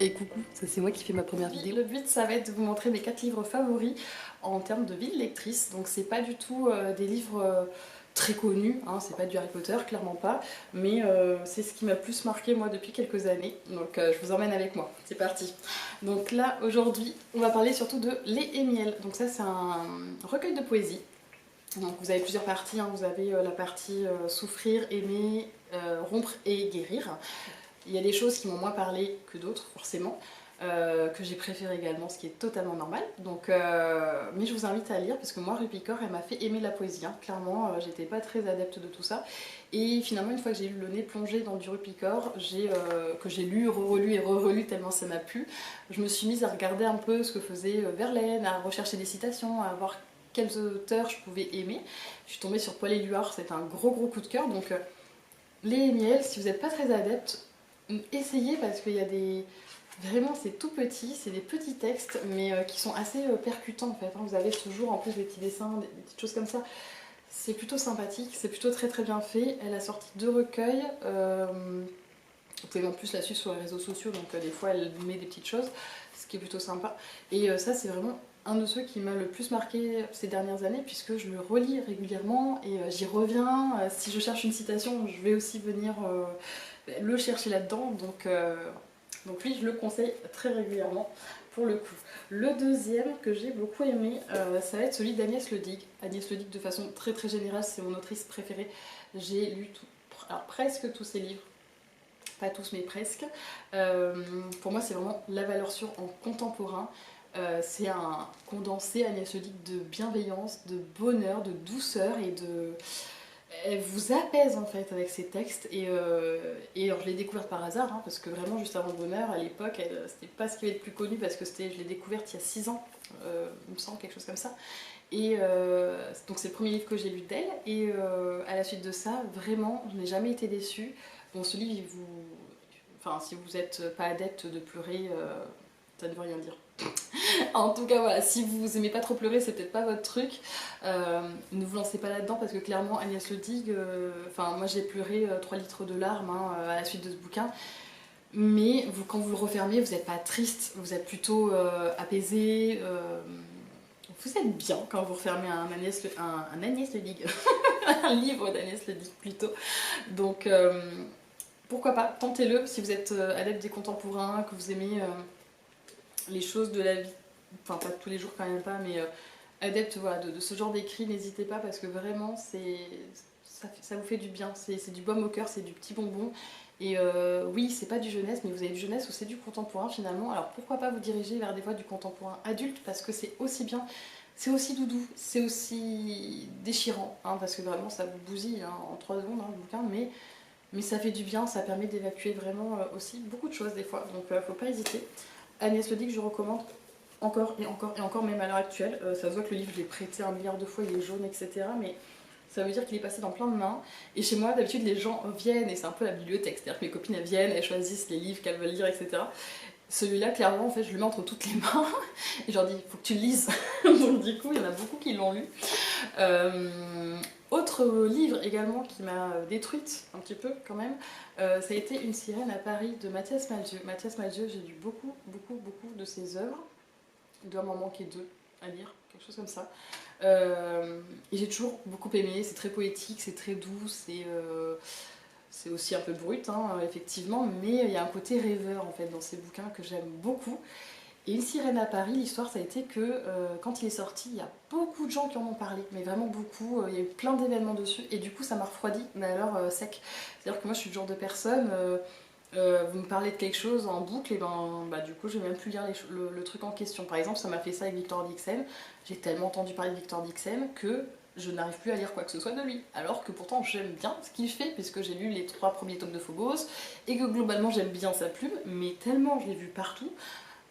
Et coucou, ça c'est moi qui fais ma première vidéo. Le but ça va être de vous montrer mes 4 livres favoris en termes de ville lectrice. Donc c'est pas du tout des livres très connus, hein, c'est pas du Harry Potter, clairement pas. Mais c'est ce qui m'a plus marqué moi depuis quelques années. Donc je vous emmène avec moi, c'est parti. Donc là aujourd'hui on va parler surtout de Lait et miel. Donc ça c'est un recueil de poésie. Donc vous avez plusieurs parties, hein. Vous avez la partie souffrir, aimer, rompre et guérir. Il y a des choses qui m'ont moins parlé que d'autres, forcément, que j'ai préféré également, ce qui est totalement normal. Donc, mais je vous invite à lire, parce que moi, Rupi Kaur, elle m'a fait aimer la poésie. Hein. Clairement, j'étais pas très adepte de tout ça. Et finalement, une fois que j'ai eu le nez plongé dans du Rupi Kaur, que j'ai lu, re-relu et re-relu tellement ça m'a plu, je me suis mise à regarder un peu ce que faisait Verlaine, à rechercher des citations, à voir quels auteurs je pouvais aimer. Je suis tombée sur Paul Éluard, c'était un gros coup de cœur. Donc, Lait et miel, si vous n'êtes pas très adepte, essayez parce qu'il y a des... Vraiment c'est tout petit, c'est des petits textes mais qui sont assez percutants en fait. Hein. Vous avez toujours en plus des petits dessins, des petites choses comme ça. C'est plutôt sympathique, c'est plutôt très bien fait. Elle a sorti 2 recueils. Vous pouvez en plus la suivre sur les réseaux sociaux, donc des fois elle met des petites choses, ce qui est plutôt sympa. Et ça c'est vraiment un de ceux qui m'a le plus marqué ces dernières années puisque je le relis régulièrement et j'y reviens. Si je cherche une citation, je vais aussi venir le chercher là-dedans. Donc oui, je le conseille très régulièrement pour le coup. Le deuxième que j'ai beaucoup aimé, ça va être celui d'Agnès Ledigue. Agnès Ledigue, de façon très générale, c'est mon autrice préférée. J'ai lu alors, presque tous ses livres. Pas tous mais presque. Pour moi c'est vraiment la valeur sûre en contemporain. C'est un condensé, Agnès Ledigue, de bienveillance, de bonheur, de douceur et de... Elle vous apaise en fait avec ses textes et alors je l'ai découverte par hasard hein, parce que vraiment juste avant le bonheur à l'époque c'était pas ce qui avait le plus connu parce que je l'ai découverte il y a 6 ans il me semble quelque chose comme ça et donc c'est le premier livre que j'ai lu d'elle et à la suite de ça vraiment je n'ai jamais été déçue. Bon ce livre il vous... Enfin si vous n'êtes pas adepte de pleurer ça ne veut rien dire. En tout cas voilà, si vous aimez pas trop pleurer, c'est peut-être pas votre truc. Ne vous lancez pas là-dedans parce que clairement Agnès Ledigue, enfin moi j'ai pleuré 3 litres de larmes hein, à la suite de ce bouquin. Mais vous, quand vous le refermez, vous n'êtes pas triste, vous êtes plutôt apaisé. Vous êtes bien quand vous refermez un Agnès Ledigue, un livre d'Agnès Ledigue plutôt. Donc pourquoi pas, tentez-le si vous êtes adepte des contemporains, que vous aimez les choses de la vie, enfin pas tous les jours quand même pas, mais adepte voilà, de ce genre d'écrit, n'hésitez pas parce que vraiment ça vous fait du bien, c'est du baume au cœur, c'est du petit bonbon. Et oui, c'est pas du jeunesse, mais vous avez du jeunesse ou c'est du contemporain finalement. Alors pourquoi pas vous diriger vers des voies du contemporain adulte parce que c'est aussi bien, c'est aussi doudou, c'est aussi déchirant, hein, parce que vraiment ça vous bousille hein, en 3 secondes hein, le bouquin, mais ça fait du bien, ça permet d'évacuer vraiment aussi beaucoup de choses des fois, donc faut pas hésiter. Agnès Ledigue, je recommande encore et encore et encore, même à l'heure actuelle. Ça se voit que le livre, je l'ai prêté 1 milliard de fois, il est jaune, etc. Mais ça veut dire qu'il est passé dans plein de mains. Et chez moi, d'habitude, les gens viennent, et c'est un peu la bibliothèque. C'est-à-dire que mes copines, elles viennent, elles choisissent les livres qu'elles veulent lire, etc. Celui-là, clairement, en fait, je le mets entre toutes les mains. Et je leur dis, il faut que tu le lises. Donc du coup, il y en a beaucoup qui l'ont lu. Autre livre également qui m'a détruite un petit peu quand même, ça a été Une sirène à Paris de Mathias Malzieu. Mathias Malzieu, j'ai lu beaucoup de ses œuvres. Il doit m'en manquer 2 à lire, quelque chose comme ça. Et j'ai toujours beaucoup aimé, c'est très poétique, c'est très doux, c'est aussi un peu brut, hein, effectivement, mais il y a un côté rêveur en fait dans ces bouquins que j'aime beaucoup. Et Une sirène à Paris, l'histoire ça a été que quand il est sorti, il y a beaucoup de gens qui en ont parlé, mais vraiment beaucoup, il y a eu plein d'événements dessus, et du coup ça m'a refroidi, mais alors sec. C'est-à-dire que moi je suis le genre de personne, vous me parlez de quelque chose en boucle, et ben du coup je vais même plus lire le truc en question. Par exemple ça m'a fait ça avec Victor Dixen, j'ai tellement entendu parler de Victor Dixen que je n'arrive plus à lire quoi que ce soit de lui, alors que pourtant j'aime bien ce qu'il fait, puisque j'ai lu les 3 premiers tomes de Phobos, et que globalement j'aime bien sa plume, mais tellement je l'ai vu partout,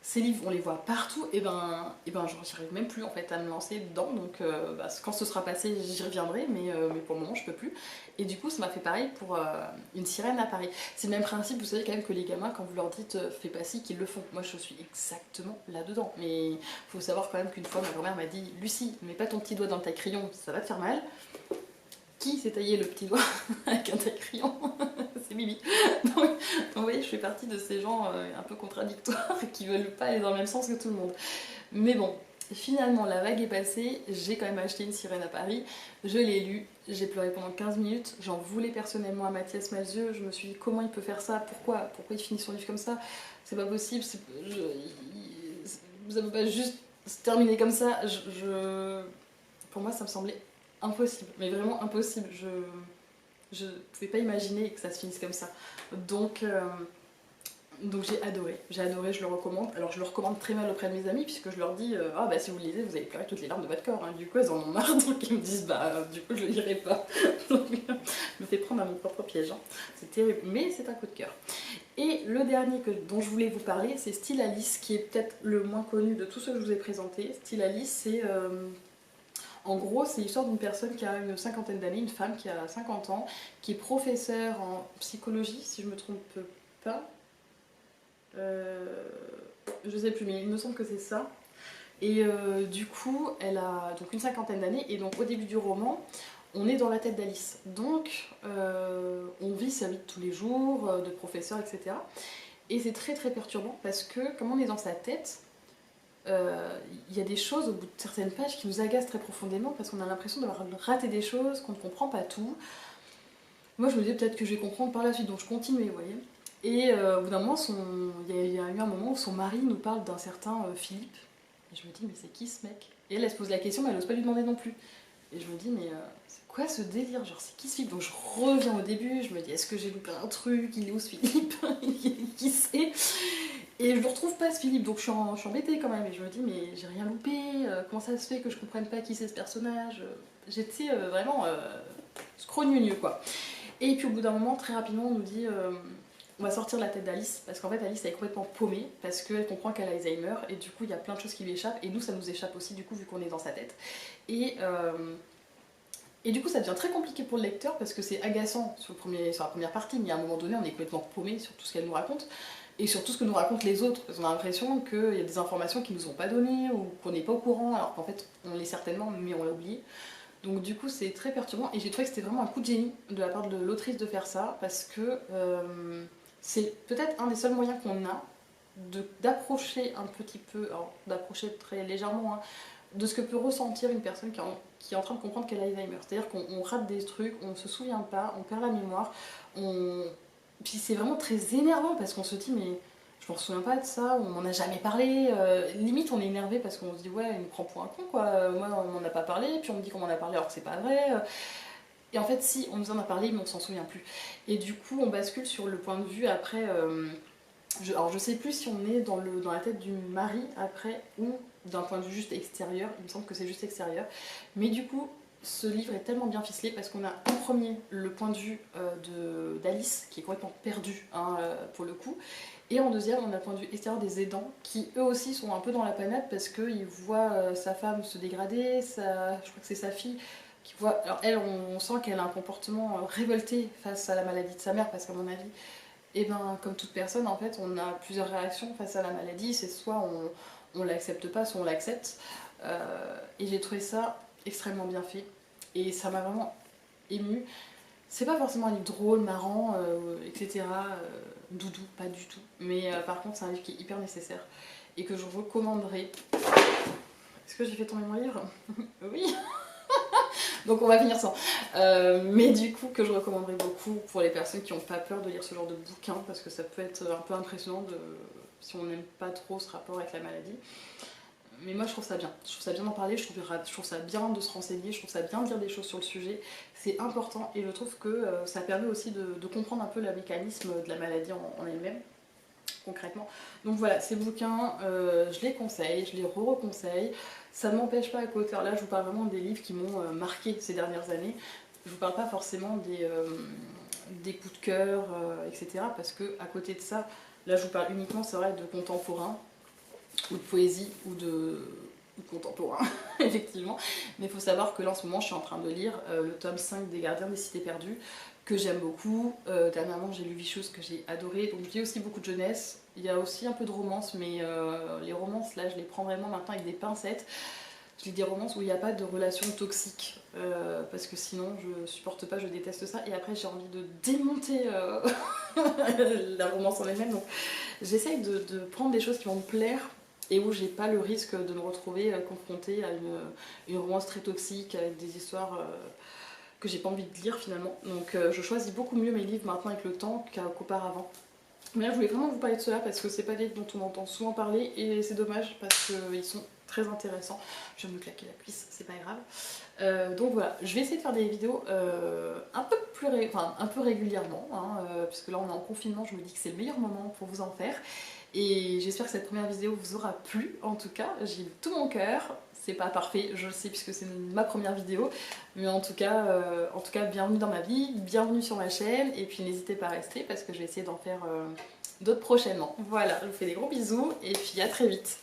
ces livres on les voit partout, et j'arrive même plus en fait à me lancer dedans, donc quand ce sera passé j'y reviendrai, mais pour le moment je peux plus. Et du coup ça m'a fait pareil pour Une sirène à Paris. C'est le même principe, vous savez quand même que les gamins quand vous leur dites fais pas ci, qu'ils le font. Moi je suis exactement là-dedans, mais faut savoir quand même qu'une fois ma grand-mère m'a dit Lucie, mets pas ton petit doigt dans le taille-crayon, ça va te faire mal. Qui s'est taillé le petit doigt avec un taille-crayon? C'est Bibi. Donc vous voyez, je fais partie de ces gens un peu contradictoires qui veulent pas aller dans le même sens que tout le monde. Mais bon, finalement la vague est passée, j'ai quand même acheté Une sirène à Paris, je l'ai lu, j'ai pleuré pendant 15 minutes, j'en voulais personnellement à Mathias Malzieu, je me suis dit comment il peut faire ça, pourquoi il finit son livre comme ça, c'est pas possible, ça peut pas juste se terminer comme ça, pour moi ça me semblait impossible, mais vraiment impossible, je pouvais pas imaginer que ça se finisse comme ça. Donc j'ai adoré, je le recommande. Alors je le recommande très mal auprès de mes amis puisque je leur dis ah bah si vous le lisez vous allez pleurer toutes les larmes de votre corps, hein. Du coup elles en ont marre donc ils me disent bah du coup je le lirai pas. Donc je me fais prendre à mon propre piège, hein. C'est terrible mais c'est un coup de cœur. Et le dernier dont je voulais vous parler c'est Still Alice qui est peut-être le moins connu de tous ceux que je vous ai présentés. Still Alice c'est en gros, c'est l'histoire d'une personne qui a une cinquantaine d'années, une femme qui a 50 ans, qui est professeure en psychologie, si je me trompe pas. Je sais plus, mais il me semble que c'est ça. Et du coup, elle a donc une cinquantaine d'années, et donc au début du roman, on est dans la tête d'Alice. Donc, on vit sa vie de tous les jours, de professeur, etc. Et c'est très très perturbant parce que, comme on est dans sa tête, il y a des choses au bout de certaines pages qui nous agacent très profondément parce qu'on a l'impression d'avoir raté des choses, qu'on ne comprend pas tout. Moi je me disais peut-être que je vais comprendre par la suite, donc je continuais, vous voyez. Et au bout d'un moment, il y a eu un moment où son mari nous parle d'un certain Philippe. Et je me dis mais c'est qui ce mec? Et elle se pose la question mais elle n'ose pas lui demander non plus. Et je me dis mais c'est quoi ce délire? Genre c'est qui ce Philippe? Donc je reviens au début, je me dis est-ce que j'ai loupé un truc? Il est où ce Philippe? Qui c'est? Et je ne retrouve pas ce Philippe, donc je suis embêtée quand même. Et je me dis, mais j'ai rien loupé, comment ça se fait que je comprenne pas qui c'est ce personnage? J'étais vraiment scrogneux quoi. Et puis au bout d'un moment, très rapidement, on nous dit, on va sortir de la tête d'Alice, parce qu'en fait Alice elle est complètement paumée, parce qu'elle comprend qu'elle a Alzheimer, et du coup il y a plein de choses qui lui échappent, et nous ça nous échappe aussi, du coup, vu qu'on est dans sa tête. Et du coup ça devient très compliqué pour le lecteur, parce que c'est agaçant sur la première partie, mais à un moment donné on est complètement paumé sur tout ce qu'elle nous raconte. Et sur tout ce que nous racontent les autres, parce qu'on a l'impression qu'il y a des informations qu'ils nous ont pas données ou qu'on n'est pas au courant, alors qu'en fait on l'est certainement mais on l'a oublié. Donc du coup c'est très perturbant et j'ai trouvé que c'était vraiment un coup de génie de la part de l'autrice de faire ça parce que c'est peut-être un des seuls moyens qu'on a d'approcher un petit peu, alors d'approcher très légèrement, hein, de ce que peut ressentir une personne qui est en train de comprendre qu'elle a Alzheimer. C'est-à-dire qu'on rate des trucs, on ne se souvient pas, on perd la mémoire, puis c'est vraiment très énervant parce qu'on se dit mais je m'en souviens pas de ça, on m'en a jamais parlé, limite on est énervé parce qu'on se dit ouais il me prend pour un con quoi, moi on m'en a pas parlé, puis on me dit qu'on m'en a parlé alors que c'est pas vrai, et en fait si on nous en a parlé mais on s'en souvient plus. Et du coup on bascule sur le point de vue après, alors je sais plus si on est dans la tête du mari après ou d'un point de vue juste extérieur, il me semble que c'est juste extérieur, mais du coup ce livre est tellement bien ficelé parce qu'on a en premier le point de vue d'Alice qui est complètement perdue hein, pour le coup, et en deuxième on a le point de vue extérieur des aidants qui eux aussi sont un peu dans la panade parce qu'ils voient sa femme se dégrader, je crois que c'est sa fille qui voit, alors elle on sent qu'elle a un comportement révolté face à la maladie de sa mère parce qu'à mon avis, et ben comme toute personne en fait on a plusieurs réactions face à la maladie, c'est soit on l'accepte pas, soit on l'accepte, et j'ai trouvé ça extrêmement bien fait et ça m'a vraiment émue. C'est pas forcément un livre drôle, marrant, etc. Doudou, pas du tout. Mais par contre c'est un livre qui est hyper nécessaire et que je recommanderais. Est-ce que j'ai fait tomber mon livre? Oui. Donc on va finir sans. Mais du coup que je recommanderais beaucoup pour les personnes qui n'ont pas peur de lire ce genre de bouquin parce que ça peut être un peu impressionnant si on n'aime pas trop ce rapport avec la maladie. Mais moi je trouve ça bien, d'en parler, je trouve ça bien de se renseigner, je trouve ça bien de dire des choses sur le sujet, c'est important et je trouve que ça permet aussi de comprendre un peu le mécanisme de la maladie en elle-même, concrètement. Donc voilà, ces bouquins, je les conseille, je les re-reconseille, ça ne m'empêche pas à côté, alors là je vous parle vraiment des livres qui m'ont marqué ces dernières années, je vous parle pas forcément des coups de cœur, etc. Parce que à côté de ça, là je vous parle uniquement, c'est vrai, de contemporain, ou de poésie ou de contemporain, effectivement. Mais il faut savoir que là en ce moment je suis en train de lire le tome 5 des Gardiens des Cités Perdues, que j'aime beaucoup. Dernièrement j'ai lu Vichous que j'ai adoré, donc je lis aussi beaucoup de jeunesse. Il y a aussi un peu de romance, mais les romances là je les prends vraiment maintenant avec des pincettes. je lis des romances où il n'y a pas de relation toxique, parce que sinon je supporte pas, je déteste ça, et après j'ai envie de démonter la romance en elle-même, donc j'essaye de prendre des choses qui vont me plaire, et où j'ai pas le risque de me retrouver confrontée à une romance très toxique, avec des histoires que j'ai pas envie de lire finalement. Donc je choisis beaucoup mieux mes livres maintenant avec le temps qu'auparavant. Mais là je voulais vraiment vous parler de cela parce que c'est pas des livres dont on entend souvent parler et c'est dommage parce qu'ils sont très intéressants. Je viens de me claquer la cuisse, c'est pas grave. Donc voilà, je vais essayer de faire des vidéos un peu régulièrement, hein, puisque là on est en confinement, je me dis que c'est le meilleur moment pour vous en faire. Et j'espère que cette première vidéo vous aura plu, en tout cas, j'ai tout mon cœur. C'est pas parfait, je le sais puisque c'est ma première vidéo, mais en tout cas, bienvenue dans ma vie, bienvenue sur ma chaîne, et puis n'hésitez pas à rester parce que je vais essayer d'en faire d'autres prochainement. Voilà, je vous fais des gros bisous et puis à très vite.